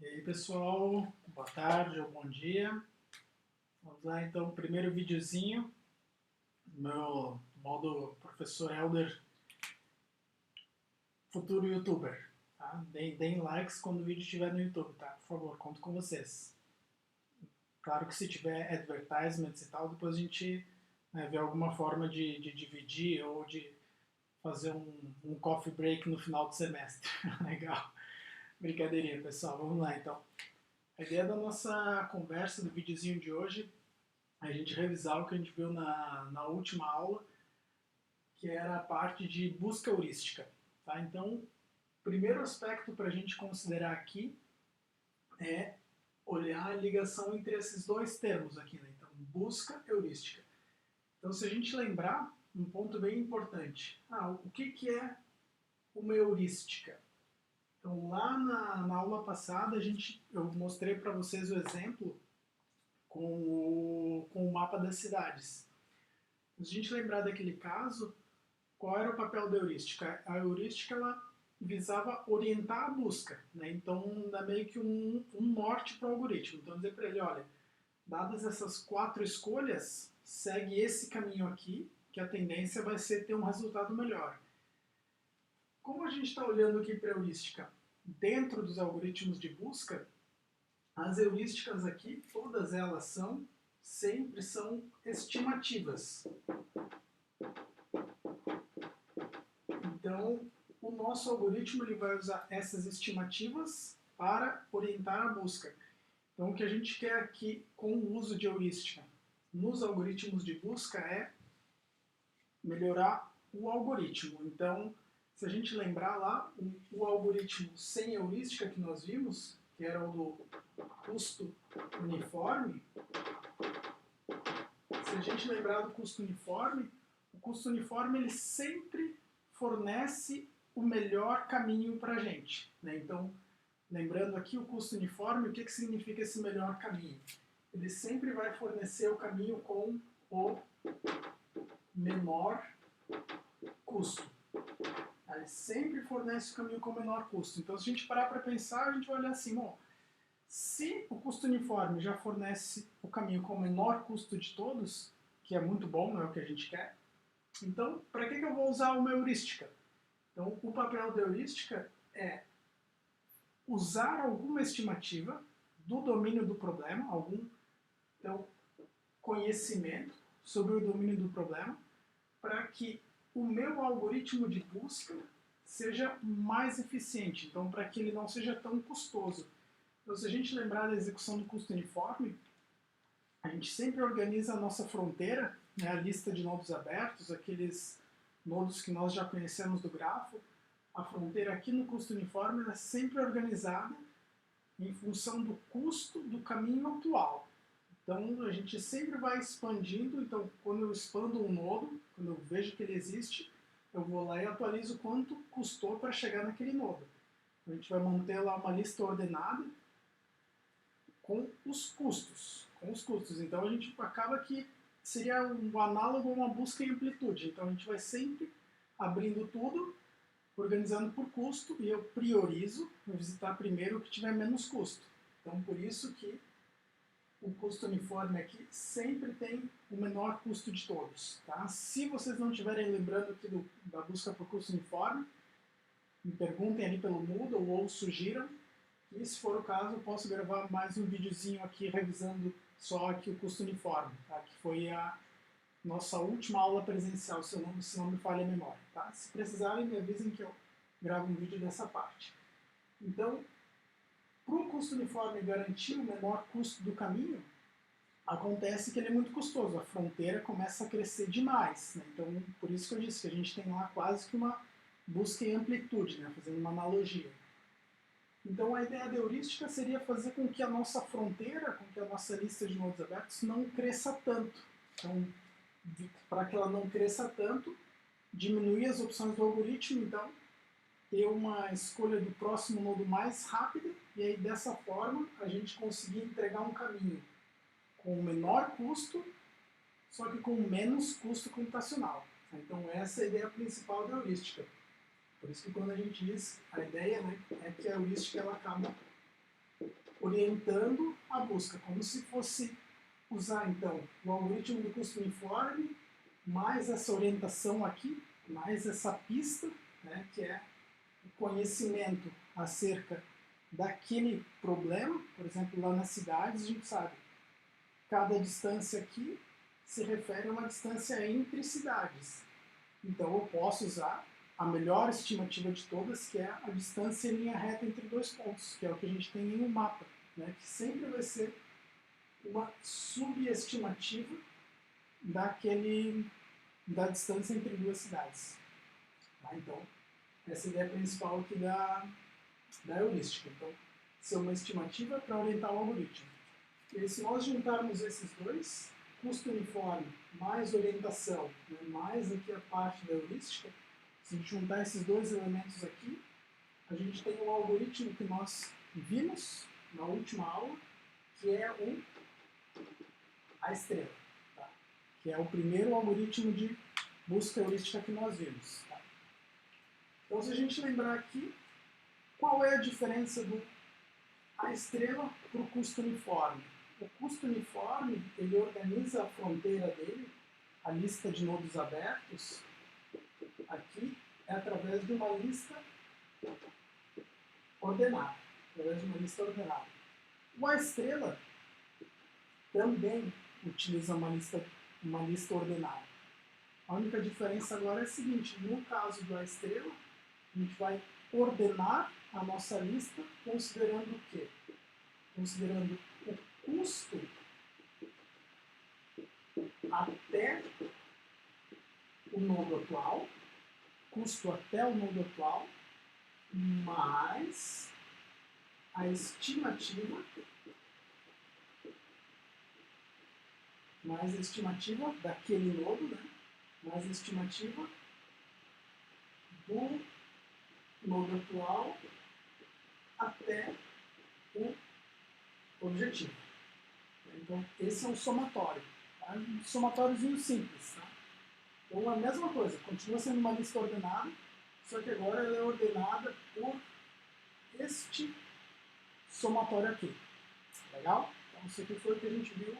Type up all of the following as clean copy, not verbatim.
E aí pessoal, boa tarde ou bom dia. Vamos lá então, primeiro videozinho, meu modo professor Elder, futuro youtuber. Tá? Deem likes quando o vídeo estiver no YouTube, tá? Por favor, conto com vocês. Claro que se tiver advertisements e tal, depois a gente vê alguma forma de dividir ou de fazer um coffee break no final do semestre. Legal. Brincadeirinha, pessoal. Vamos lá então. A ideia da nossa conversa, do videozinho de hoje, a gente revisar o que a gente viu na última aula, que era a parte de busca heurística. Tá? Então, o primeiro aspecto para a gente considerar aqui é olhar a ligação entre esses dois termos aqui. Né? Então, busca heurística. Então, se a gente lembrar, um ponto bem importante. O que é uma heurística? Então, lá na aula passada, eu mostrei para vocês o exemplo com o mapa das cidades. Se a gente lembrar daquele caso, qual era o papel da heurística? A heurística ela visava orientar a busca, né? Então dá meio que um norte para o algoritmo. Então dizer para ele, olha, dadas essas 4 escolhas, segue esse caminho aqui, que a tendência vai ser ter um resultado melhor. Como a gente está olhando aqui para a heurística dentro dos algoritmos de busca, as heurísticas aqui, todas elas sempre são estimativas. Então, o nosso algoritmo ele vai usar essas estimativas para orientar a busca. Então, o que a gente quer aqui com o uso de heurística nos algoritmos de busca é melhorar o algoritmo. Então, se a gente lembrar lá, o algoritmo sem heurística que nós vimos, que era o do custo uniforme, se a gente lembrar do custo uniforme, o custo uniforme ele sempre fornece o melhor caminho para a gente. Né? Então, lembrando aqui o custo uniforme, o que significa esse melhor caminho? Ele sempre vai fornecer o caminho com o menor custo. Ele sempre fornece o caminho com o menor custo. Então, se a gente parar para pensar, a gente vai olhar assim, bom, se o custo uniforme já fornece o caminho com o menor custo de todos, que é muito bom, não é o que a gente quer, então, para que eu vou usar uma heurística? Então, o papel da heurística é usar alguma estimativa do domínio do problema, algum conhecimento sobre o domínio do problema, para que o meu algoritmo de busca seja mais eficiente, então para que ele não seja tão custoso. Então, se a gente lembrar da execução do custo uniforme, a gente sempre organiza a nossa fronteira, né, a lista de nodos abertos, aqueles nodos que nós já conhecemos do grafo. A fronteira aqui no custo uniforme é sempre organizada em função do custo do caminho atual. Então a gente sempre vai expandindo, então quando eu expando um nodo, quando eu vejo que ele existe, eu vou lá e atualizo quanto custou para chegar naquele nodo. A gente vai manter lá uma lista ordenada com os custos. Então a gente acaba que seria um análogo a uma busca em amplitude. Então a gente vai sempre abrindo tudo, organizando por custo, e eu priorizo visitar primeiro o que tiver menos custo. Então por isso que o custo uniforme aqui sempre tem o menor custo de todos. Tá? Se vocês não estiverem lembrando aqui da busca por custo uniforme, me perguntem ali pelo Moodle ou sugiram. E se for o caso, eu posso gravar mais um videozinho aqui revisando só aqui o custo uniforme, tá? Que foi a nossa última aula presencial, se não me falha a memória. Tá? Se precisarem, me avisem que eu gravo um vídeo dessa parte. Então, para o custo uniforme garantir o menor custo do caminho, acontece que ele é muito custoso, a fronteira começa a crescer demais. Né? Então, por isso que eu disse que a gente tem lá quase que uma busca em amplitude, né? Fazendo uma analogia. Então, a ideia da heurística seria fazer com que a nossa fronteira, com que a nossa lista de nodos abertos não cresça tanto. Então, para que ela não cresça tanto, diminuir as opções do algoritmo, então, ter uma escolha do próximo nodo mais rápida, e aí dessa forma a gente conseguir entregar um caminho com menor custo, só que com menos custo computacional. Então essa é a ideia principal da heurística. Por isso que quando a gente diz a ideia, né, é que a heurística ela acaba orientando a busca, como se fosse usar então o algoritmo do custo uniforme, mais essa orientação aqui, mais essa pista, né, que é o conhecimento acerca daquele problema. Por exemplo, lá nas cidades a gente sabe, cada distância aqui se refere a uma distância entre cidades. Então eu posso usar a melhor estimativa de todas, que é a distância em linha reta entre dois pontos, que é o que a gente tem em um mapa, né, que sempre vai ser uma subestimativa da distância entre duas cidades. Tá? Então, essa é a ideia principal aqui da heurística. Então, ser uma estimativa para orientar o algoritmo. E se nós juntarmos esses dois, custo uniforme mais orientação, né, mais aqui a parte da heurística, se a gente juntar esses dois elementos aqui, a gente tem um algoritmo que nós vimos na última aula, que é a estrela, tá? Que é o primeiro algoritmo de busca heurística que nós vimos. Tá? Então, se a gente lembrar aqui, qual é a diferença a estrela para o custo uniforme? O custo uniforme, ele organiza a fronteira dele, a lista de nodos abertos, aqui é através de uma lista ordenada. A estrela também utiliza uma lista ordenada. A única diferença agora é a seguinte: no caso da estrela, a gente vai ordenar a nossa lista considerando o quê? Considerando o custo até o nodo atual, mais a estimativa daquele nodo, né? Mais a estimativa do nodo atual até o objetivo. Então, esse é um somatório. Tá? Um somatóriozinho simples. Tá? Então, a mesma coisa, continua sendo uma lista ordenada, só que agora ela é ordenada por este somatório aqui. Legal? Então, isso aqui foi o que a gente viu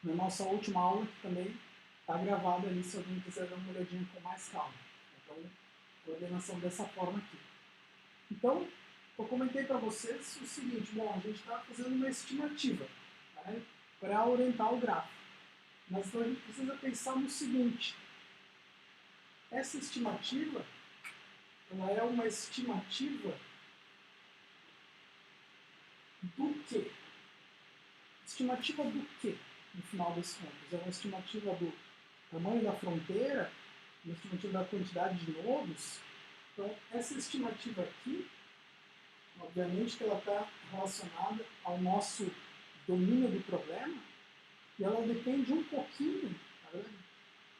na nossa última aula, que também está gravado ali, se alguém quiser dar uma olhadinha com mais calma. Então, ordenação dessa forma aqui. Então, eu comentei para vocês o seguinte: bom, a gente está fazendo uma estimativa, né, para orientar o gráfico. Mas então a gente precisa pensar no seguinte: essa estimativa, ela é uma estimativa do quê? Estimativa do quê, no final das contas? É uma estimativa do tamanho da fronteira, uma estimativa da quantidade de nodos. Então, essa estimativa aqui, obviamente que ela está relacionada ao nosso domínio do problema, e ela depende um pouquinho, tá?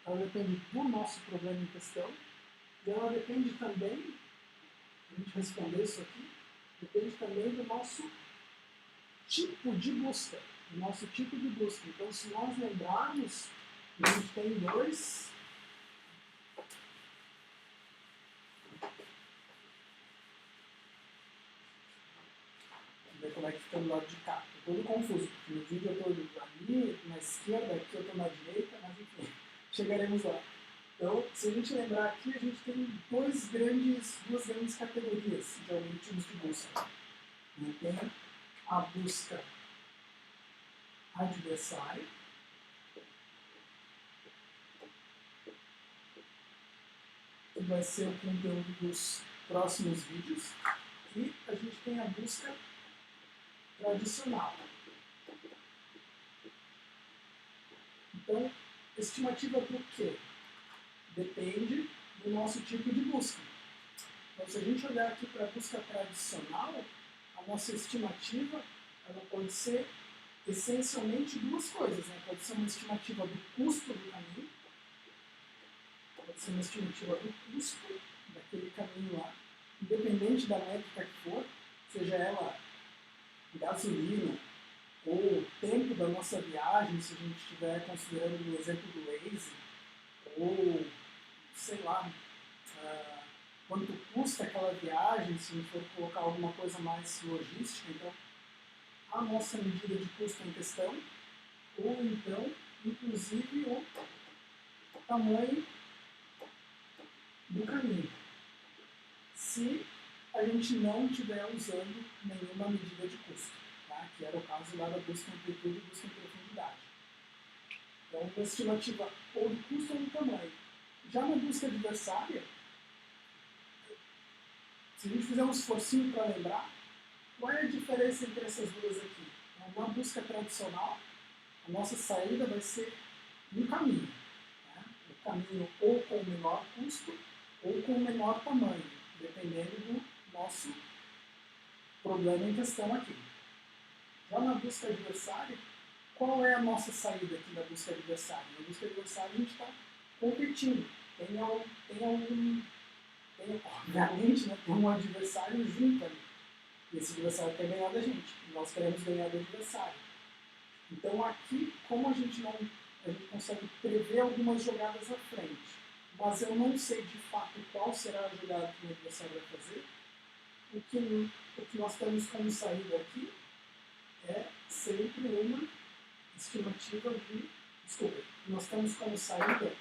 Ela depende do nosso problema em questão, e ela depende também, a gente responder isso aqui, depende também do nosso tipo de busca. Então, se nós lembrarmos, a gente tem dois. Vamos ver como é que fica do lado de cá. Estou todo confuso, porque no vídeo eu estou ali na esquerda, aqui eu estou na direita, mas enfim, chegaremos lá. Então, se a gente lembrar aqui, a gente tem duas grandes categorias de algoritmos de busca. Tem a busca adversária, que vai ser o conteúdo dos próximos vídeos, e a gente tem a busca tradicional. Então, estimativa do quê? Depende do nosso tipo de busca. Então, se a gente olhar aqui para a busca tradicional, a nossa estimativa ela pode ser essencialmente duas coisas. Né? Pode ser uma estimativa do custo do caminho, pode ser uma estimativa do custo daquele caminho lá, independente da métrica que for, seja ela gasolina ou o tempo da nossa viagem, se a gente estiver considerando o exemplo do Waze, ou, sei lá, quanto custa aquela viagem, se a gente for colocar alguma coisa mais logística. Então, a nossa medida de custo em questão, ou então, inclusive, o tamanho do caminho, se a gente não estiver usando nenhuma medida de custo, tá? Que era o caso lá da busca em amplitude e busca em profundidade. Então, uma estimativa ou do custo ou do tamanho. Já na busca adversária, se a gente fizer um esforcinho para lembrar, qual é a diferença entre essas duas aqui? Na busca tradicional, a nossa saída vai ser um caminho. Né? O caminho ou com menor custo ou com menor tamanho, dependendo do nosso problema em questão aqui. Já na busca adversária, qual é a nossa saída aqui da busca adversária? Na busca adversária a gente está competindo. Obviamente, né, tem um adversário junto ali. E esse adversário quer ganhar da gente. E nós queremos ganhar do adversário. Então aqui, como a gente consegue prever algumas jogadas à frente, mas eu não sei de fato qual será a jogada que o adversário vai fazer, o que nós temos como saída aqui é sempre uma estimativa de... Desculpa, nós temos como saída,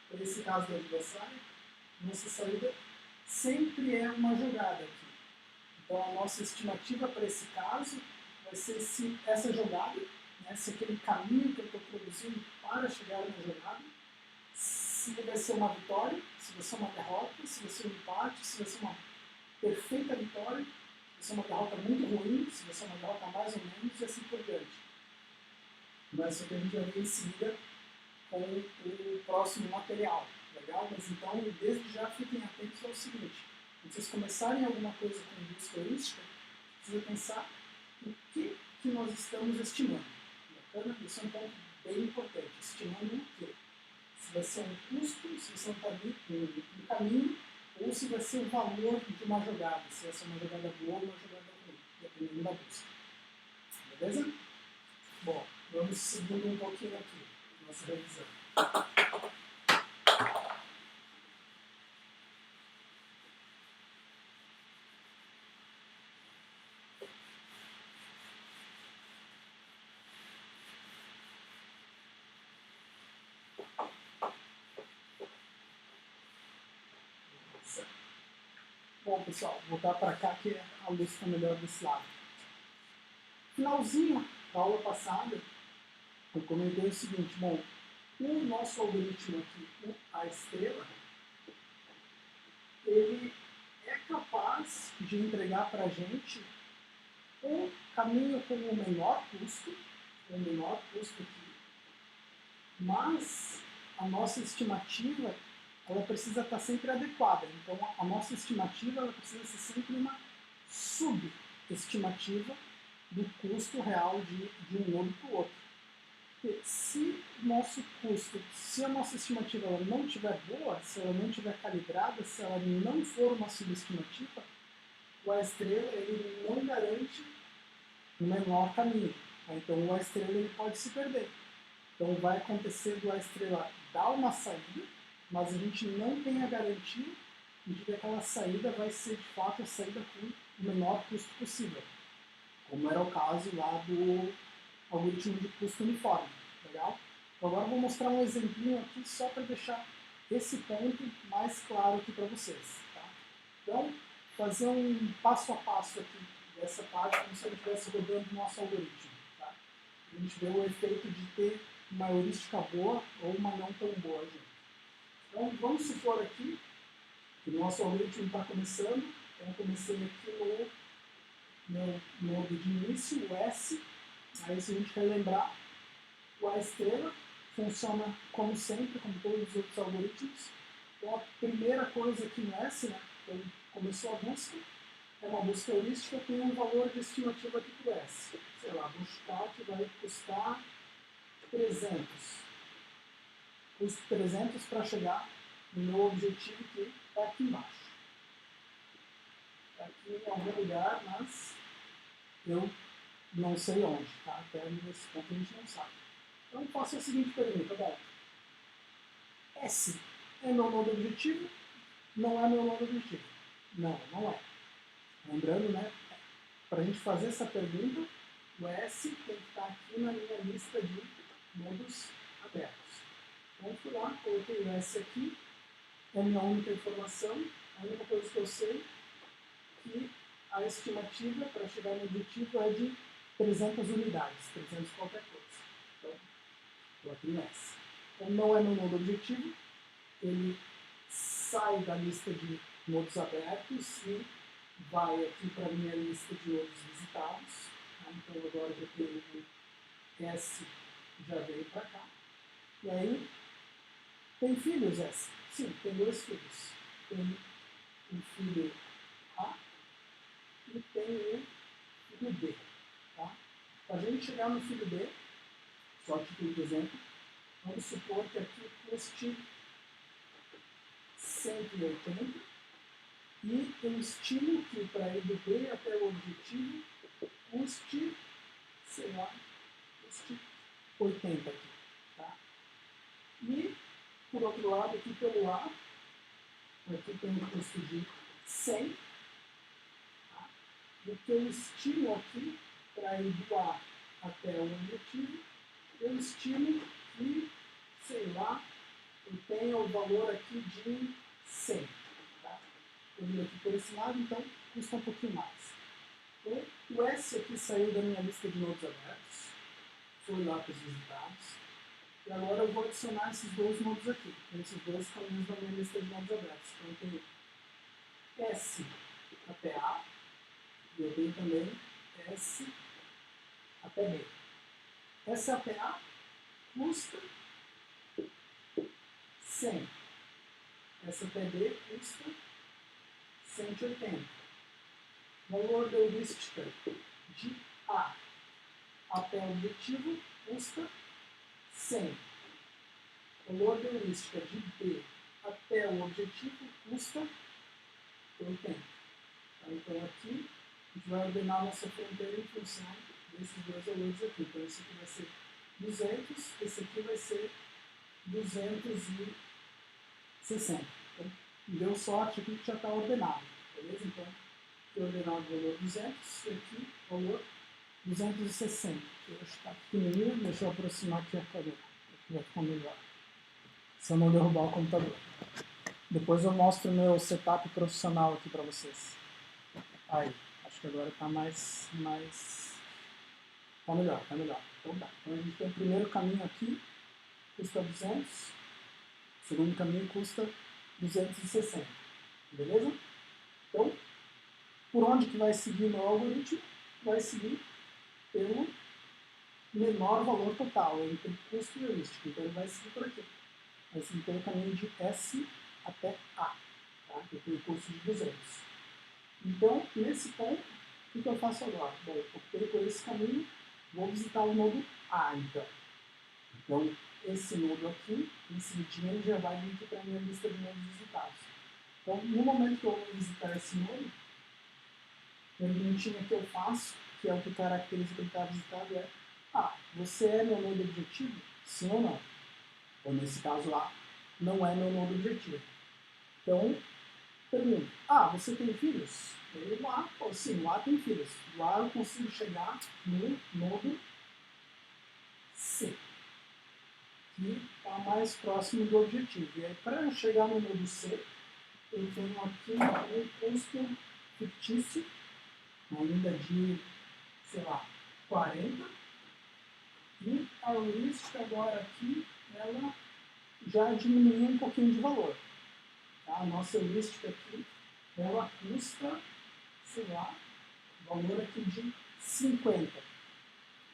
para esse caso do adversário, nossa saída sempre é uma jogada aqui. Então a nossa estimativa para esse caso vai ser se essa jogada, né, se aquele caminho que eu estou produzindo para chegar na jogada, se vai ser uma vitória, se vai ser uma derrota, se vai ser um empate, se vai ser uma perfeita vitória, se vai ser uma derrota muito ruim, se vai ser uma derrota mais ou menos, e assim por diante. Mas isso aqui a gente vai ver em seguida com o próximo material. Legal? Mas então, desde já, fiquem atentos ao seguinte: quando vocês começarem alguma coisa com busca heurística, precisa pensar o que nós estamos estimando. Bacana? Isso é um ponto bem importante. Estimando o quê? Se vai ser um custo, se vai ser um caminho, ou se vai ser o valor de uma jogada, se vai ser uma jogada boa ou uma jogada ruim, dependendo da busca. Beleza? Bom, vamos seguindo um pouquinho aqui, nossa revisão. Bom, pessoal, vou voltar para cá que a luz está melhor desse lado. Finalzinho da aula passada, eu comentei o seguinte: bom, o nosso algoritmo aqui, a estrela, ele é capaz de entregar para a gente um caminho com o menor custo aqui, mas a nossa estimativa ela precisa estar sempre adequada. Então, a nossa estimativa ela precisa ser sempre uma subestimativa do custo real de um nodo para o outro. Porque se o nosso custo, se a nossa estimativa ela não estiver boa, se ela não estiver calibrada, se ela não for uma subestimativa, o A estrela ele não garante o menor caminho. Então, o A estrela ele pode se perder. Então, vai acontecer do A estrela dar uma saída, mas a gente não tem a garantia de que aquela saída vai ser de fato a saída com o menor custo possível, como era o caso lá do algoritmo de custo uniforme. Legal? Então, agora eu vou mostrar um exemplinho aqui só para deixar esse ponto mais claro aqui para vocês. Tá? Então, fazer um passo a passo aqui dessa parte como se eu estivesse rodando o nosso algoritmo. Tá? A gente vê o efeito de ter uma heurística boa ou uma não tão boa, gente. Então, vamos supor aqui que o nosso algoritmo está começando. Então, eu comecei aqui no nodo de início, o S. Aí, se a gente quer lembrar, o A estrela funciona como sempre, como todos os outros algoritmos. Então, a primeira coisa aqui no S, né, então, começou a busca, é uma busca heurística, tem um valor de estimativa aqui para o S. Sei lá, vou chutar que vai custar 300. Custo 300 para chegar no meu objetivo que está aqui embaixo. Está aqui em algum lugar, mas eu não sei onde. Tá? Até nesse ponto a gente não sabe. Então eu faço a seguinte pergunta: bom, S é meu nodo objetivo? Não é meu nodo objetivo? Não, não é. Lembrando, né, para a gente fazer essa pergunta, O S tem que estar aqui na minha lista de nodos abertos. Então, fui lá, coloquei o S aqui, é a minha única informação, a única coisa que eu sei é que a estimativa para chegar no objetivo é de 300 unidades, 300 qualquer coisa. Então, coloquei o S. Como não é meu nodo objetivo, ele sai da lista de nodos abertos e vai aqui para a minha lista de nodos visitados. Tá? Então agora eu tenho o S, já veio para cá. E aí, tem filhos S? Sim, tem dois filhos. Tem um filho A e tem um filho B. Tá? Para a gente chegar no filho B, só título de exemplo, vamos supor que aqui custe 180 e eu estimo que para ir do B até o objetivo custe, sei lá, custe 80 aqui. Tá? E, por outro lado, aqui pelo A, aqui tem um custo de 100. Tá? O que eu estimo aqui para ir do A até o objetivo, eu estimo que, sei lá, eu tenho o valor aqui de 100. Tá? Eu vim aqui por esse lado, então custa um pouquinho mais. Então, o S aqui saiu da minha lista de nodos abertos, foi lá para os visitados, e agora eu vou adicionar esses dois nodos aqui, esses dois caminhos da minha lista de nodos abertos. Então, eu tenho S até A, e eu tenho também S até B. S até A custa 100. S até B custa 180. Valor da heurística de A até o objetivo custa 100. Valor da heurística de B até o objetivo custa 80. Então aqui a gente vai ordenar a nossa fronteira em função desses dois valores aqui. Então esse aqui vai ser 200, esse aqui vai ser 260. Então, deu sorte aqui que já está ordenado. Beleza? Então, aqui ordenado o valor 200 e aqui o valor 260. Deixa eu estar pequenininho, deixa eu aproximar aqui a câmera. Aqui vai ficar melhor. Se eu não derrubar o computador. Depois eu mostro o meu setup profissional aqui para vocês. Aí, acho que agora está mais... Tá melhor, tá melhor. Então tá. Então a gente tem o primeiro caminho aqui, custa 200. O segundo caminho custa 260. Beleza? Então, por onde que vai seguir o meu algoritmo? Vai seguir pelo menor valor total, entre custo e heurístico. Então ele vai seguir por aqui. Vai seguir pelo caminho de S até A. Tá? Eu tenho custo de 200. Então, nesse ponto, o que eu faço agora? Bom, eu optei por esse caminho, vou visitar o nodo A, então. Então, esse nodo aqui, em seguidinho, ele já vai vir aqui para a minha lista de nodos visitados. Então, no momento que eu vou visitar esse nodo, a perguntinha que eu faço, que é o que caracteriza que ele está visitado, é: você é meu nodo objetivo? Sim ou não? Então, nesse caso A, não é meu nodo objetivo. Então, pergunto: você tem filhos? O A, sim, o A tem filhos. O A eu consigo chegar no nodo C, que está mais próximo do objetivo. E aí, para eu chegar no nodo C, eu tenho aqui um custo fictício, ainda de, sei lá, 40. E a heurística agora aqui, ela já diminuiu um pouquinho de valor. Tá? A nossa heurística aqui, ela custa, sei lá, valor aqui de 50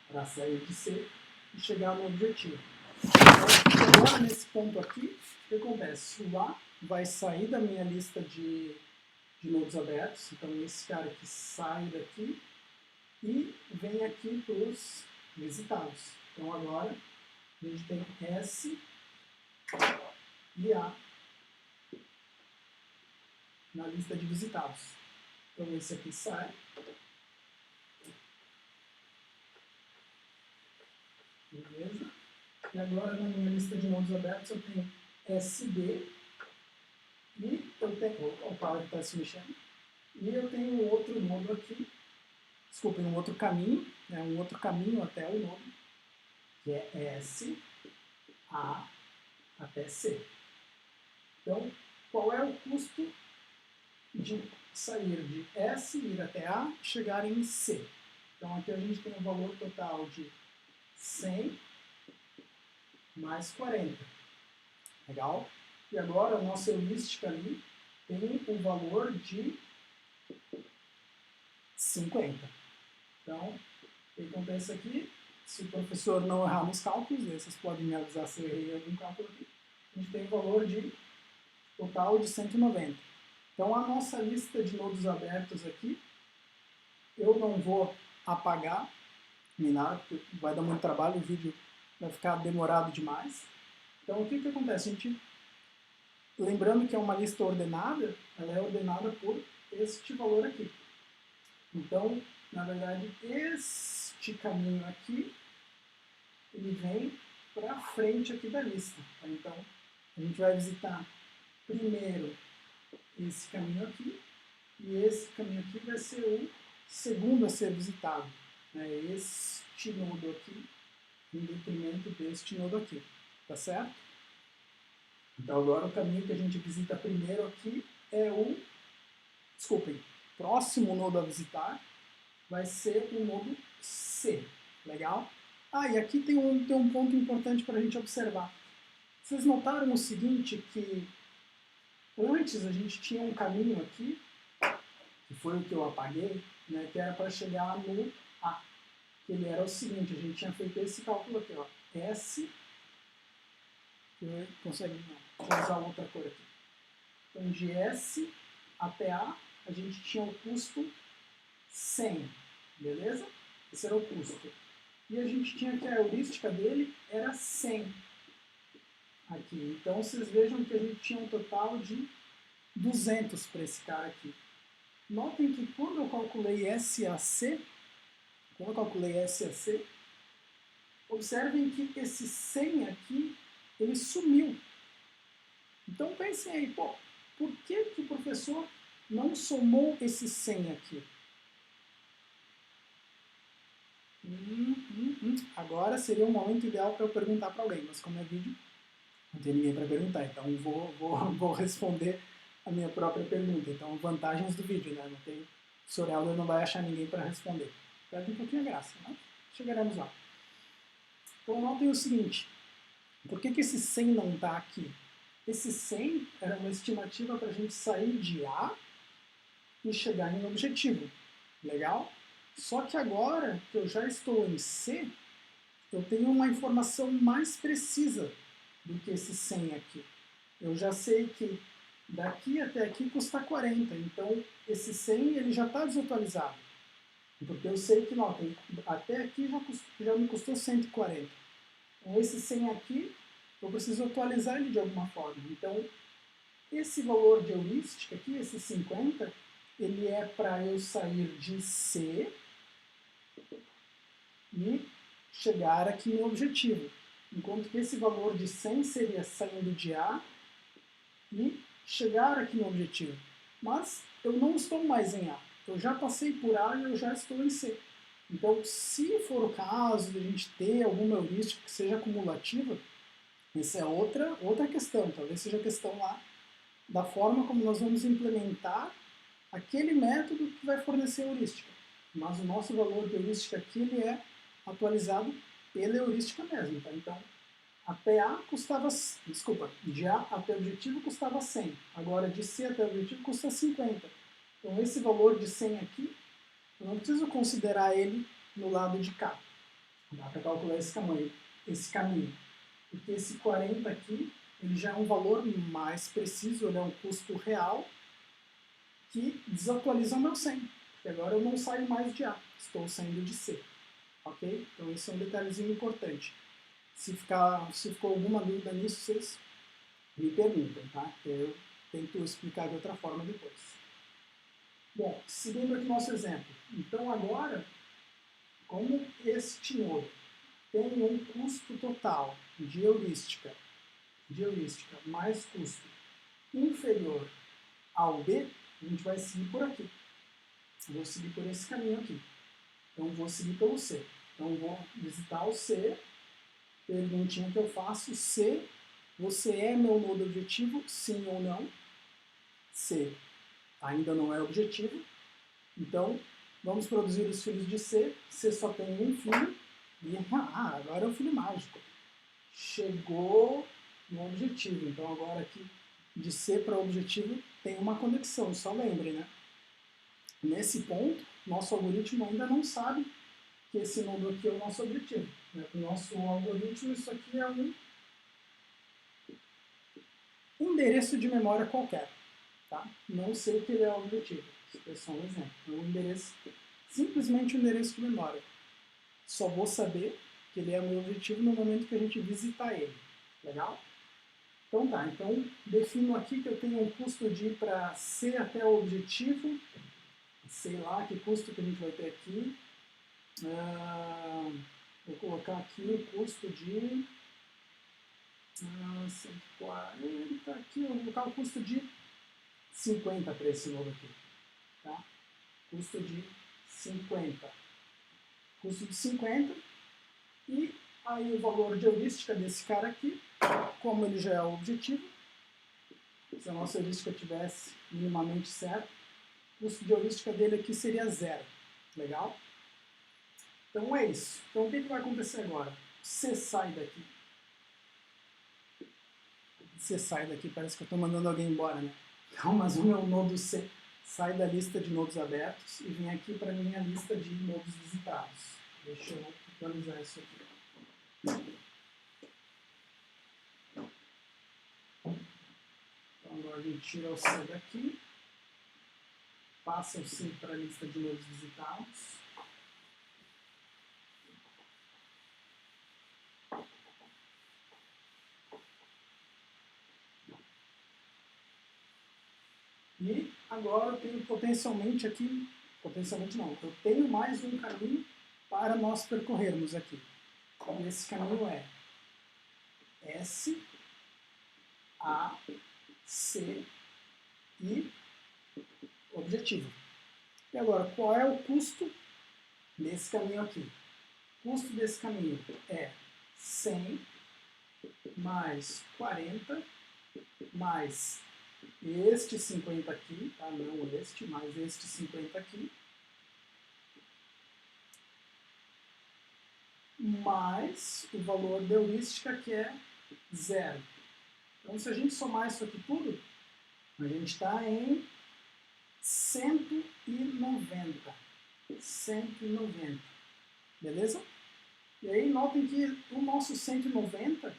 para sair de C e chegar no objetivo. Então, agora nesse ponto aqui, o que acontece? O A vai sair da minha lista de nodos abertos, então esse cara aqui sai daqui e vem aqui para os visitados. Então agora a gente tem S e A na lista de visitados. Então esse aqui sai. Beleza? E agora na minha lista de nodos abertos eu tenho SB e eu tenho... Opa, ele está se mexendo. E eu tenho outro nodo aqui, desculpem, um outro caminho, né, um outro caminho até o nodo, que é S, A até C. Então, qual é o custo de sair de S, ir até A e chegar em C? Então, aqui a gente tem um valor total de 100 mais 40. Legal? E agora a nossa heurística ali tem o valor de 50. Então, o que acontece aqui? Se o professor não errar nos cálculos, vocês podem me avisar se eu errei algum cálculo aqui, a gente tem um valor de total de 190. Então, a nossa lista de nodos abertos aqui, eu não vou apagar nem nada, porque vai dar muito trabalho, o vídeo vai ficar demorado demais. Então, o que acontece? A gente, lembrando que é uma lista ordenada, ela é ordenada por este valor aqui. Então, na verdade, este caminho aqui, ele vem para frente aqui da lista. Tá? Então, a gente vai visitar primeiro esse caminho aqui, e esse caminho aqui vai ser o segundo a ser visitado. Né? Este nodo aqui, em detrimento deste nodo aqui. Tá certo? Então, agora o caminho que a gente visita primeiro aqui é o... Desculpem, próximo nodo a visitar vai ser o nodo C. Legal? Ah, e aqui tem um ponto importante para a gente observar. Vocês notaram o seguinte, que antes a gente tinha um caminho aqui, que foi o que eu apaguei, né, que era para chegar no A. Que ele era o seguinte, a gente tinha feito esse cálculo aqui, ó, S, consegue, não, vou usar outra cor aqui. Então, de S até A, a gente tinha o custo 100, beleza? Esse era o custo. E a gente tinha que a heurística dele era 100 aqui. Então, vocês vejam que a gente tinha um total de 200 para esse cara aqui. Notem que quando eu calculei SAC, observem que esse 100 aqui, ele sumiu. Então pensem aí, pô, por que o professor não somou esse 100 aqui? Agora seria um momento ideal para eu perguntar para alguém, mas como é vídeo, não tem ninguém para perguntar, então vou responder a minha própria pergunta. Então, vantagens do vídeo, né? Não tem, o Sr. Helder não vai achar ninguém para responder. Perde um pouquinho a graça, mas chegaremos lá. Então, notem o seguinte, por que esse 100 não está aqui? Esse 100 era uma estimativa para a gente sair de A e chegar em um objetivo. Legal? Só que agora que eu já estou em C, eu tenho uma informação mais precisa do que esse 100 aqui. Eu já sei que daqui até aqui custa 40, então esse 100 ele já está desatualizado. Porque eu sei que, notem, até aqui já me custou 140. Então esse 100 aqui, eu preciso atualizar ele de alguma forma. Então, esse valor de heurística aqui, esse 50, ele é para eu sair de C e chegar aqui no objetivo. Enquanto que esse valor de 100 seria saindo de A e chegar aqui no objetivo. Mas eu não estou mais em A. Eu já passei por A e eu já estou em C. Então, se for o caso de a gente ter alguma heurística que seja acumulativa, essa é outra questão. Talvez seja a questão lá da forma como nós vamos implementar aquele método que vai fornecer a heurística. Mas o nosso valor de heurística aqui ele é atualizado pela heurística mesmo. Tá? Então, até A custava, de A até o objetivo custava 100. Agora, de C até o objetivo custa 50. Então, esse valor de 100 aqui, eu não preciso considerar ele no lado de cá. Dá para calcular esse caminho. Porque esse 40 aqui, ele já é um valor mais preciso, ele é um custo real, que desatualiza o meu 100. Porque agora eu não saio mais de A, estou saindo de C. Ok? Então, esse é um detalhezinho importante. Se ficou alguma dúvida nisso, vocês me perguntem, tá? Eu tento explicar de outra forma depois. Bom, seguindo aqui nosso exemplo. Então, agora, como este nodo tem um custo total de heurística mais custo inferior ao B, a gente vai seguir por aqui. Eu vou seguir por esse caminho aqui. Então vou seguir pelo C. Então vou visitar o C, perguntinha que eu faço, C, você é meu nodo objetivo, sim ou não? C ainda não é objetivo, então vamos produzir os filhos de C, C só tem um filho, e agora é o filho mágico. Chegou no objetivo, então agora aqui de C para objetivo tem uma conexão, só lembre, né? Nesse ponto, nosso algoritmo ainda não sabe que esse nodo aqui é o nosso objetivo. Né? Para o nosso algoritmo, isso aqui é um endereço de memória qualquer. Tá? Não sei o que ele é o objetivo. Isso é só um exemplo. É um endereço, simplesmente um endereço de memória. Só vou saber que ele é o meu objetivo no momento que a gente visitar ele. Legal? Então tá, então defino aqui que eu tenho um custo de ir para C até o objetivo. Sei lá que custo que a gente vai ter aqui. Vou colocar aqui o custo de 140, aqui eu vou colocar o custo de 50 para esse nodo aqui. Tá? Custo de 50. Custo de 50. E aí o valor de heurística desse cara aqui, como ele já é o objetivo, se a nossa heurística tivesse minimamente certo, o custo de heurística dele aqui seria 0. Legal? Então é isso. Então o que vai acontecer agora? C sai daqui. C sai daqui, parece que eu estou mandando alguém embora, né? Então, mas o meu nodo C sai da lista de nodos abertos e vem aqui para a minha lista de nodos visitados. Deixa eu atualizar isso aqui. Então agora a gente tira o C daqui, passa o C para a lista de nodos visitados. E agora eu tenho potencialmente aqui, potencialmente não, eu tenho mais um caminho para nós percorrermos aqui. E esse caminho é S, A, C e objetivo. E agora, qual é o custo desse caminho aqui? O custo desse caminho é 100 mais 40 mais este 50 aqui, tá? Não este, mas este 50 aqui, mais o valor da heurística, que é 0. Então, se a gente somar isso aqui tudo, a gente está em 190. 190. Beleza? E aí, notem que o nosso 190,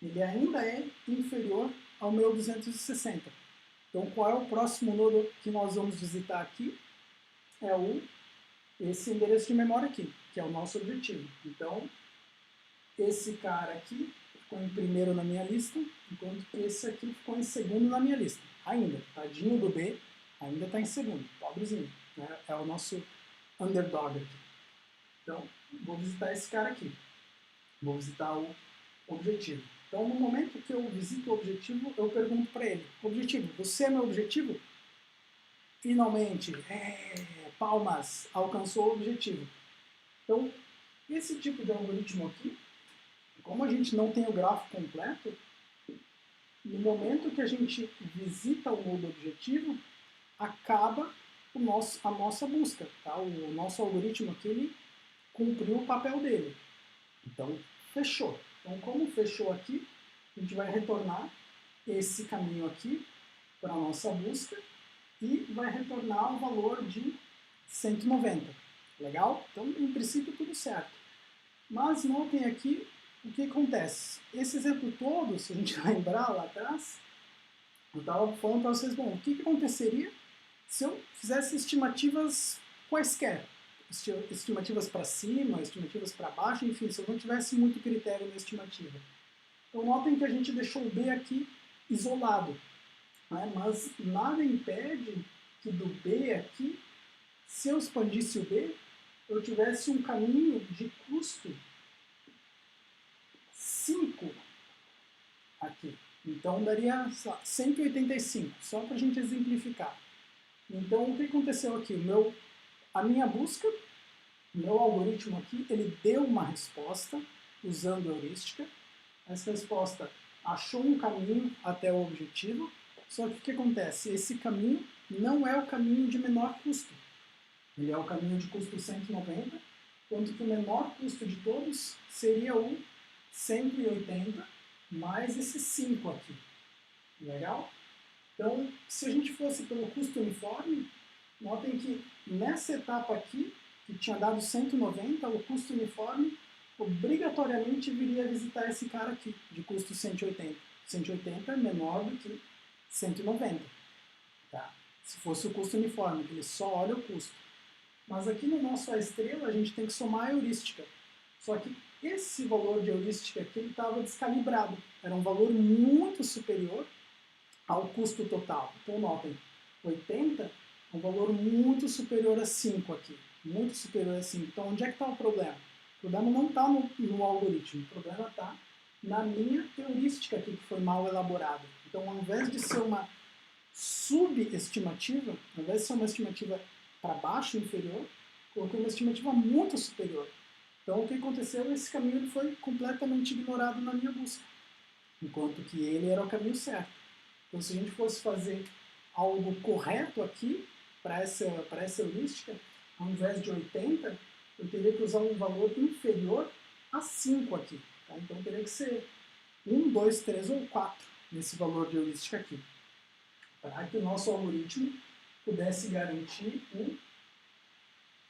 ele ainda é inferior ao meu 260. Então, qual é o próximo nodo que nós vamos visitar aqui? É esse endereço de memória aqui, que é o nosso objetivo. Então, esse cara aqui ficou em primeiro na minha lista, enquanto que esse aqui ficou em segundo na minha lista. Ainda, tadinho do B, ainda está em segundo, pobrezinho. Né? É o nosso underdog aqui. Então, vou visitar esse cara aqui. Vou visitar o objetivo. Então, no momento que eu visito o objetivo, eu pergunto para ele: objetivo, você é meu objetivo? Finalmente, palmas, alcançou o objetivo. Então, esse tipo de algoritmo aqui, como a gente não tem o grafo completo, no momento que a gente visita o nodo objetivo, acaba a nossa busca. Tá? O nosso algoritmo aqui, ele cumpriu o papel dele. Então, fechou. Então, como fechou aqui, a gente vai retornar esse caminho aqui para a nossa busca e vai retornar o valor de 190. Legal? Então, em princípio, tudo certo. Mas notem aqui o que acontece. Esse exemplo todo, se a gente lembrar lá atrás, eu estava falando para vocês, bom, o que aconteceria se eu fizesse estimativas quaisquer? Estimativas para cima, estimativas para baixo, enfim, se eu não tivesse muito critério na estimativa. Então notem que a gente deixou o B aqui isolado, né? Mas nada impede que do B aqui, se eu expandisse o B, eu tivesse um caminho de custo 5 aqui. Então daria 185, só para a gente exemplificar. Então o que aconteceu aqui? A minha busca O meu algoritmo aqui, ele deu uma resposta usando heurística. Essa resposta achou um caminho até o objetivo, só que o que acontece? Esse caminho não é o caminho de menor custo. Ele é o caminho de custo 190, enquanto que o menor custo de todos seria o 180, mais esse 5 aqui. Legal? Então, se a gente fosse pelo custo uniforme, notem que nessa etapa aqui, que tinha dado 190, o custo uniforme obrigatoriamente viria visitar esse cara aqui, de custo 180. 180 é menor do que 190. Tá? Se fosse o custo uniforme, ele só olha o custo. Mas aqui no nosso A estrela, a gente tem que somar a heurística. Só que esse valor de heurística aqui estava descalibrado. Era um valor muito superior ao custo total. Então, notem, 80 é um valor muito superior a 5 aqui. Muito superior a 5. Então, onde é que está o problema? O problema não está no algoritmo. O problema está na minha heurística aqui, que foi mal elaborada. Então, ao invés de ser uma subestimativa, ao invés de ser uma estimativa para baixo, inferior, coloquei uma estimativa muito superior. Então, o que aconteceu? Esse caminho ele foi completamente ignorado na minha busca, enquanto que ele era o caminho certo. Então, se a gente fosse fazer algo correto aqui, para essa heurística, ao invés de 80, eu teria que usar um valor inferior a 5 aqui. Tá? Então, teria que ser 1, 2, 3 ou 4 nesse valor de heurística aqui, para que o nosso algoritmo pudesse garantir um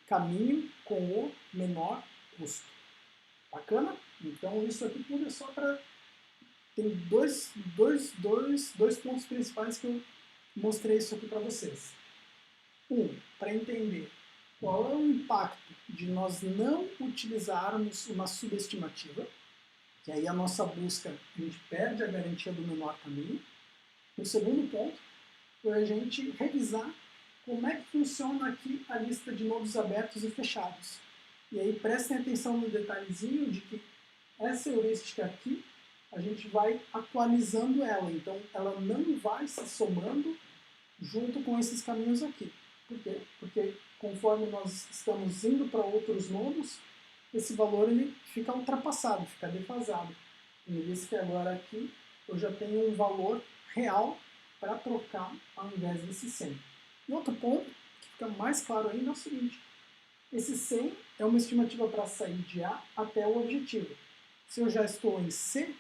caminho com o menor custo. Bacana? Então, isso aqui tudo é só para... Tem dois pontos principais que eu mostrei isso aqui para vocês. Para entender qual é o impacto de nós não utilizarmos uma subestimativa, que aí a nossa busca, a gente perde a garantia do menor caminho. O segundo ponto foi a gente revisar como é que funciona aqui a lista de nodos abertos e fechados. E aí prestem atenção no detalhezinho de que essa heurística aqui, a gente vai atualizando ela. Então, ela não vai se somando junto com esses caminhos aqui. Por quê? Porque conforme nós estamos indo para outros nodos, esse valor ele fica ultrapassado, fica defasado. Ele disse que agora aqui eu já tenho um valor real para trocar ao invés desse 100. E outro ponto, que fica mais claro ainda, é o seguinte. Esse 100 é uma estimativa para sair de A até o objetivo. Se eu já estou em C,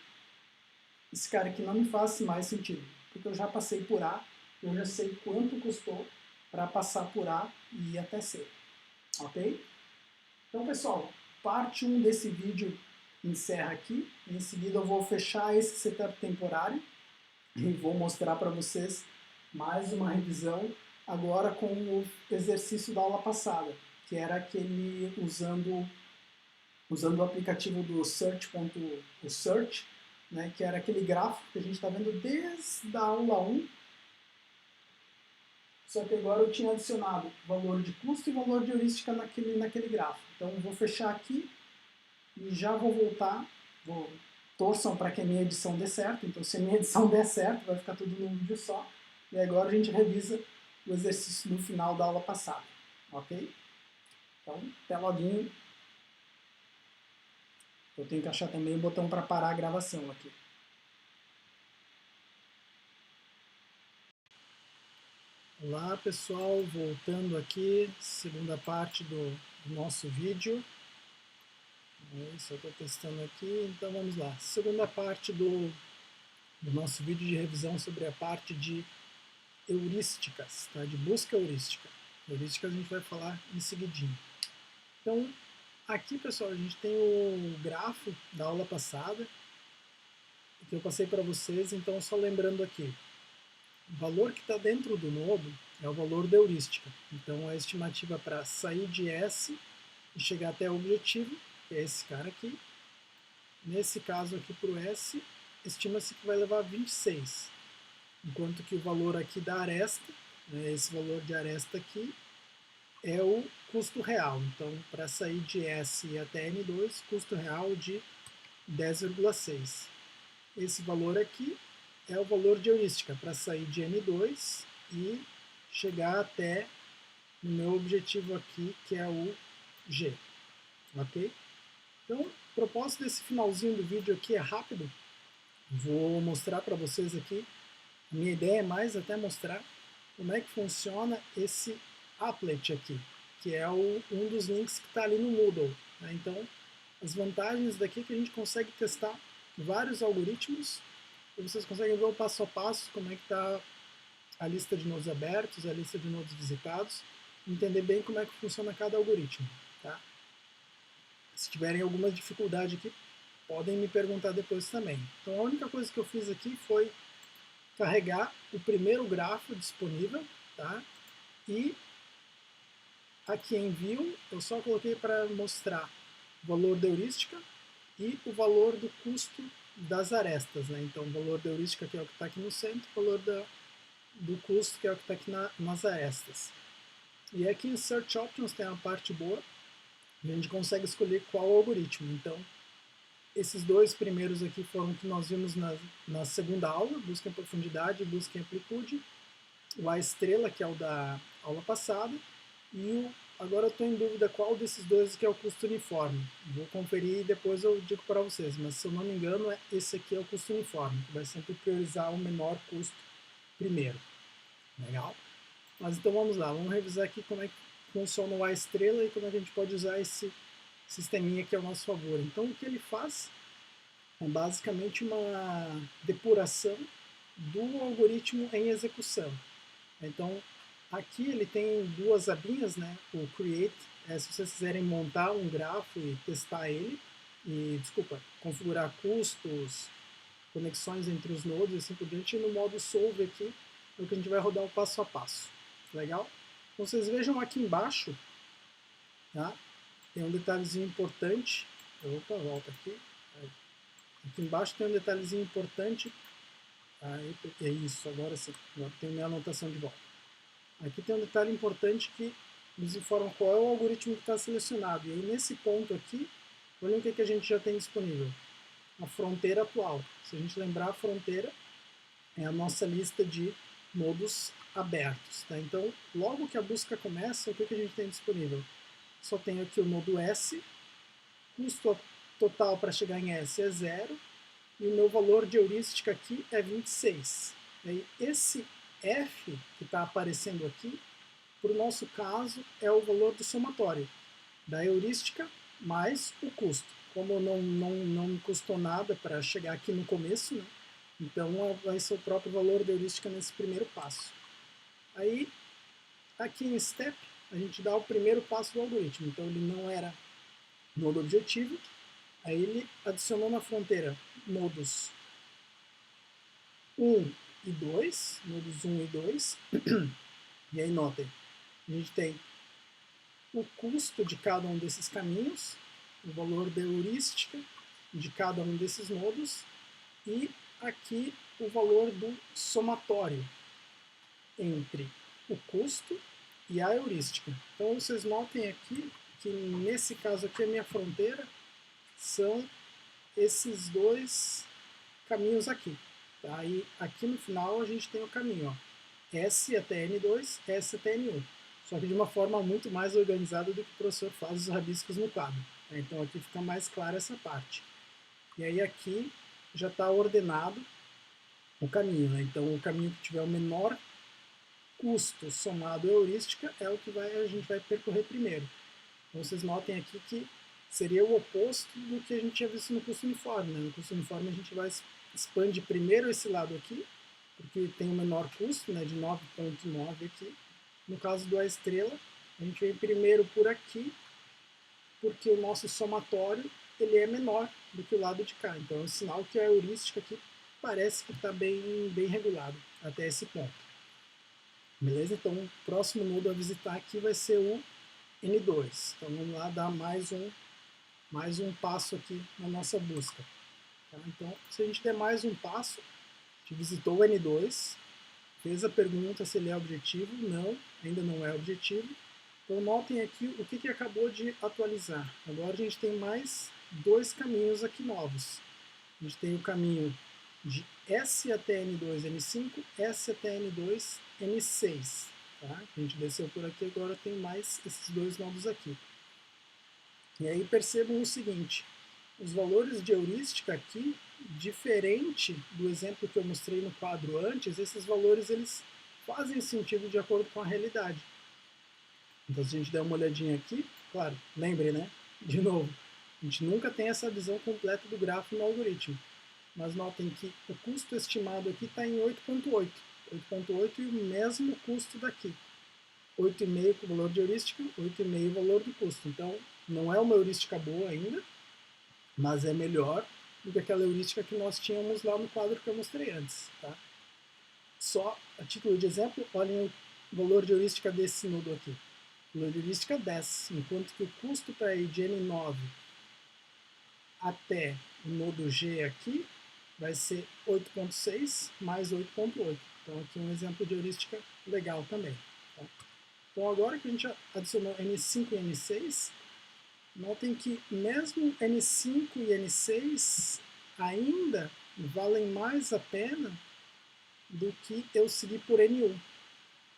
esse cara aqui não me faz mais sentido, porque eu já passei por A, eu já sei quanto custou para passar por A e ir até C. Ok? Então, pessoal, parte 1 desse vídeo encerra aqui. Em seguida, eu vou fechar esse setup temporário e vou mostrar para vocês mais uma revisão, agora com o exercício da aula passada, que era aquele usando o aplicativo do Search, né, que era aquele gráfico que a gente está vendo desde a aula 1, só que agora eu tinha adicionado valor de custo e valor de heurística naquele gráfico. Então eu vou fechar aqui e já vou voltar, torçam para que a minha edição dê certo, então se a minha edição der certo, vai ficar tudo num vídeo só, e agora a gente revisa o exercício no final da aula passada, ok? Então, até loguinho. Eu tenho que achar também o botão para parar a gravação aqui. Olá pessoal, voltando aqui, segunda parte do nosso vídeo. Isso eu estou testando aqui, então vamos lá. Segunda parte do nosso vídeo de revisão sobre a parte de heurísticas, tá? De busca heurística. Heurísticas a gente vai falar em seguidinho. Então, aqui pessoal, a gente tem o grafo da aula passada, que eu passei para vocês, então só lembrando aqui. O valor que está dentro do nodo é o valor da heurística. Então, a estimativa para sair de S e chegar até o objetivo, que é esse cara aqui. Nesse caso aqui para o S, estima-se que vai levar 26. Enquanto que o valor aqui da aresta, né, esse valor de aresta aqui, é o custo real. Então, para sair de S até N2, custo real de 10,6. Esse valor aqui é o valor de heurística para sair de N2 e chegar até o meu objetivo aqui, que é o G. ok? Então, o propósito desse finalzinho do vídeo aqui é rápido. Vou mostrar para vocês aqui. A minha ideia é mais até mostrar como é que funciona esse applet aqui, que é um dos links que está ali no Moodle. Né? Então, as vantagens daqui é que a gente consegue testar vários algoritmos e vocês conseguem ver o passo a passo, como é que está a lista de nodos abertos, a lista de nodos visitados, entender bem como é que funciona cada algoritmo. Tá? Se tiverem alguma dificuldade aqui, podem me perguntar depois também. Então a única coisa que eu fiz aqui foi carregar o primeiro grafo disponível, tá? E aqui em View eu só coloquei para mostrar o valor da heurística e o valor do custo das arestas, né? Então o valor da heurística, que é o que está aqui no centro, o valor do custo, que é o que está aqui nas arestas. E aqui em Search Options tem uma parte boa, a gente consegue escolher qual algoritmo. Então, esses dois primeiros aqui foram que nós vimos na segunda aula, busca em profundidade e busca em amplitude. O A estrela, que é o da aula passada, e agora eu estou em dúvida qual desses dois que é o custo uniforme. Vou conferir e depois eu digo para vocês, mas se eu não me engano, esse aqui é o custo uniforme, que vai sempre priorizar o menor custo primeiro. Legal? Mas então vamos lá, vamos revisar aqui como é que funciona o A estrela e como é que a gente pode usar esse sisteminha aqui ao nosso favor. Então o que ele faz é basicamente uma depuração do algoritmo em execução. Então, aqui ele tem duas abinhas, né? O Create, se vocês quiserem montar um grafo e testar ele, e, desculpa, configurar custos, conexões entre os nodos e assim por diante, e no modo Solve aqui é o que a gente vai rodar o passo a passo. Legal? Então, vocês vejam aqui embaixo, tá? Tem um detalhezinho importante. Opa, volta aqui. Aqui embaixo tem um detalhezinho importante. Aí, é isso, agora sim. Agora tem minha anotação de volta. Aqui tem um detalhe importante que nos informa qual é o algoritmo que está selecionado. E aí, nesse ponto aqui, olha o que a gente já tem disponível. A fronteira atual. Se a gente lembrar, a fronteira é a nossa lista de nodos abertos. Tá? Então, logo que a busca começa, o que a gente tem disponível? Só tenho aqui o nodo S, custo total para chegar em S é 0, e o meu valor de heurística aqui é 26. E esse F que está aparecendo aqui, para o nosso caso, é o valor do somatório da heurística mais o custo. Como não me custou nada para chegar aqui no começo, né? Então vai ser o próprio valor da heurística nesse primeiro passo. Aí, aqui em Step, a gente dá o primeiro passo do algoritmo. Então ele não era nodo objetivo, aí ele adicionou na fronteira nodos 1 e 2, nodos 1 e 2, e aí notem, a gente tem o custo de cada um desses caminhos, o valor da heurística de cada um desses nodos, e aqui o valor do somatório entre o custo e a heurística. Então vocês notem aqui que nesse caso aqui a minha fronteira são esses dois caminhos aqui. Tá? E aqui no final a gente tem o caminho, ó, S até N2, S até N1. Só que de uma forma muito mais organizada do que o professor faz os rabiscos no quadro. Tá? Então aqui fica mais clara essa parte. E aí aqui já está ordenado o caminho. Né? Então o caminho que tiver o menor custo somado à heurística é o que a gente vai percorrer primeiro. Então vocês notem aqui que seria o oposto do que a gente tinha visto no custo uniforme. Né? No custo uniforme a gente vai expandir primeiro esse lado aqui, porque tem o menor custo, né, de 9,9 aqui. No caso do A estrela, a gente vem primeiro por aqui, porque o nosso somatório ele é menor do que o lado de cá. Então é um sinal que a heurística aqui parece que está bem regulado até esse ponto. Beleza? Então o próximo nodo a visitar aqui vai ser o N2. Então vamos lá dar mais um passo aqui na nossa busca. Tá? Então, se a gente der mais um passo, a gente visitou o N2, fez a pergunta se ele é objetivo, não, ainda não é objetivo. Então notem aqui o que acabou de atualizar. Agora a gente tem mais dois caminhos aqui novos. A gente tem o caminho de S até N2, N5, S até N2, N6. Tá? A gente desceu por aqui, agora tem mais esses dois nodos aqui. E aí percebam o seguinte, os valores de heurística aqui, diferente do exemplo que eu mostrei no quadro antes, esses valores eles fazem sentido de acordo com a realidade. Então se a gente der uma olhadinha aqui, claro, lembre, né? De novo, a gente nunca tem essa visão completa do gráfico no algoritmo. Mas notem que o custo estimado aqui está em 8.8. 8.8 e o mesmo custo daqui. 8,5 com o valor de heurística, 8,5 o valor do custo. Então, não é uma heurística boa ainda, mas é melhor do que aquela heurística que nós tínhamos lá no quadro que eu mostrei antes. Tá? Só a título de exemplo, olhem o valor de heurística desse nodo aqui. O valor de heurística 10, enquanto que o custo para ir de N9 até o nodo G aqui vai ser 8.6 mais 8.8. Então aqui um exemplo de heurística legal também. Tá? Então agora que a gente adicionou N5 e N6, notem que mesmo N5 e N6 ainda valem mais a pena do que eu seguir por N1.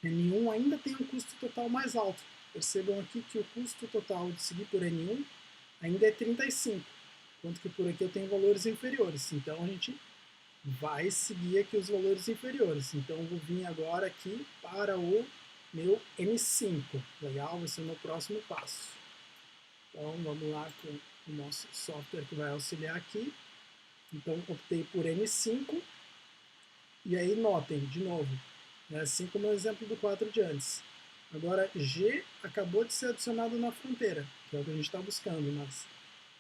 N1 ainda tem um custo total mais alto. Percebam aqui que o custo total de seguir por N1 ainda é 35, enquanto que por aqui eu tenho valores inferiores. Então a gente vai seguir aqui os valores inferiores. Então eu vou vir agora aqui para o meu N5. Legal? Vai ser o meu próximo passo. Então vamos lá com o nosso software que vai auxiliar aqui. Então optei por N5. E aí notem, de novo, né, assim como o exemplo do 4 de antes. Agora G acabou de ser adicionado na fronteira, que é o que a gente está buscando, mas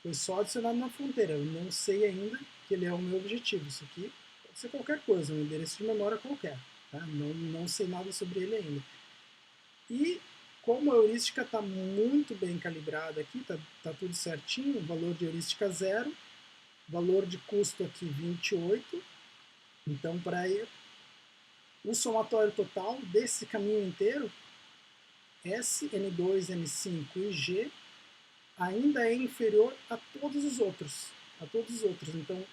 foi só adicionado na fronteira. Eu não sei ainda que ele é o meu objetivo. Isso aqui pode ser qualquer coisa, um endereço de memória qualquer. Tá? Não sei nada sobre ele ainda. E como a heurística está muito bem calibrada aqui, tá tudo certinho, valor de heurística 0, valor de custo aqui 28. Então, para o somatório total desse caminho inteiro, S, N2, N5 e G ainda é inferior a todos os outros. Então,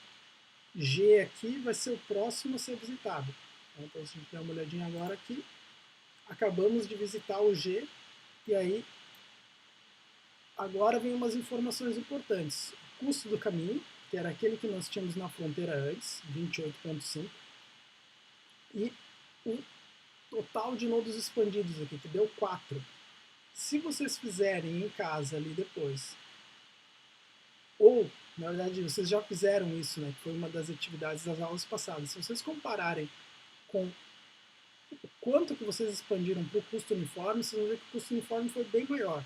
G aqui vai ser o próximo a ser visitado. Então, se a gente der uma olhadinha agora aqui, acabamos de visitar o G, e aí, agora vem umas informações importantes. O custo do caminho, que era aquele que nós tínhamos na fronteira antes, 28.5, e o total de nodos expandidos aqui, que deu 4. Se vocês fizerem em casa ali depois, ou, na verdade, vocês já fizeram isso, né, que foi uma das atividades das aulas passadas, se vocês compararem com o quanto que vocês expandiram para o custo uniforme, vocês vão ver que o custo uniforme foi bem maior.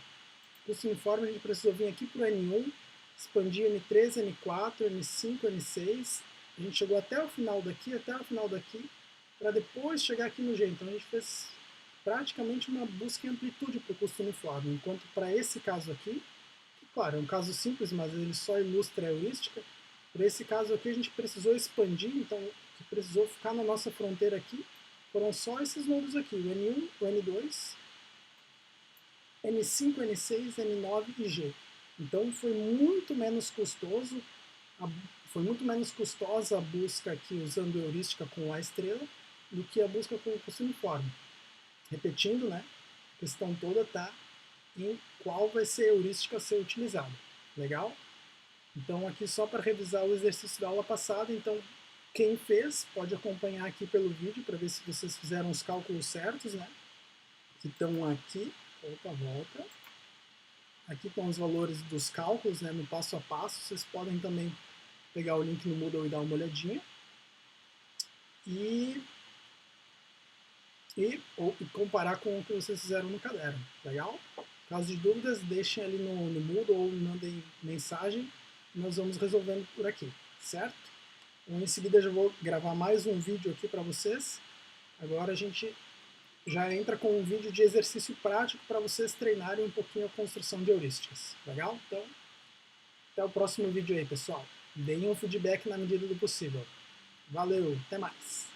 O custo uniforme a gente precisou vir aqui para o N1, expandir N3, N4, N5, N6, a gente chegou até o final daqui, para depois chegar aqui no G. Então a gente fez praticamente uma busca em amplitude para o custo uniforme, enquanto para esse caso aqui, que claro, é um caso simples, mas ele só ilustra a heurística, para esse caso aqui a gente precisou expandir, então o que precisou ficar na nossa fronteira aqui foram só esses nodos aqui, o N1, o N2, N5, N6, N9 e G. Então foi muito menos custoso, foi muito menos custosa a busca aqui usando heurística com a estrela do que a busca com o custo uniforme. Repetindo, né, a questão toda está em qual vai ser a heurística a ser utilizada. Legal? Então aqui só para revisar o exercício da aula passada, então quem fez pode acompanhar aqui pelo vídeo para ver se vocês fizeram os cálculos certos, né, que estão aqui. Opa, volta. Aqui estão os valores dos cálculos, né, no passo a passo. Vocês podem também pegar o link no Moodle e dar uma olhadinha. E comparar com o que vocês fizeram no caderno. Legal? Caso de dúvidas, deixem ali no Moodle ou mandem mensagem. Nós vamos resolvendo por aqui, certo? Então, em seguida eu já vou gravar mais um vídeo aqui para vocês. Agora a gente já entra com um vídeo de exercício prático para vocês treinarem um pouquinho a construção de heurísticas. Legal? Então, até o próximo vídeo aí, pessoal. Deem um feedback na medida do possível. Valeu, até mais!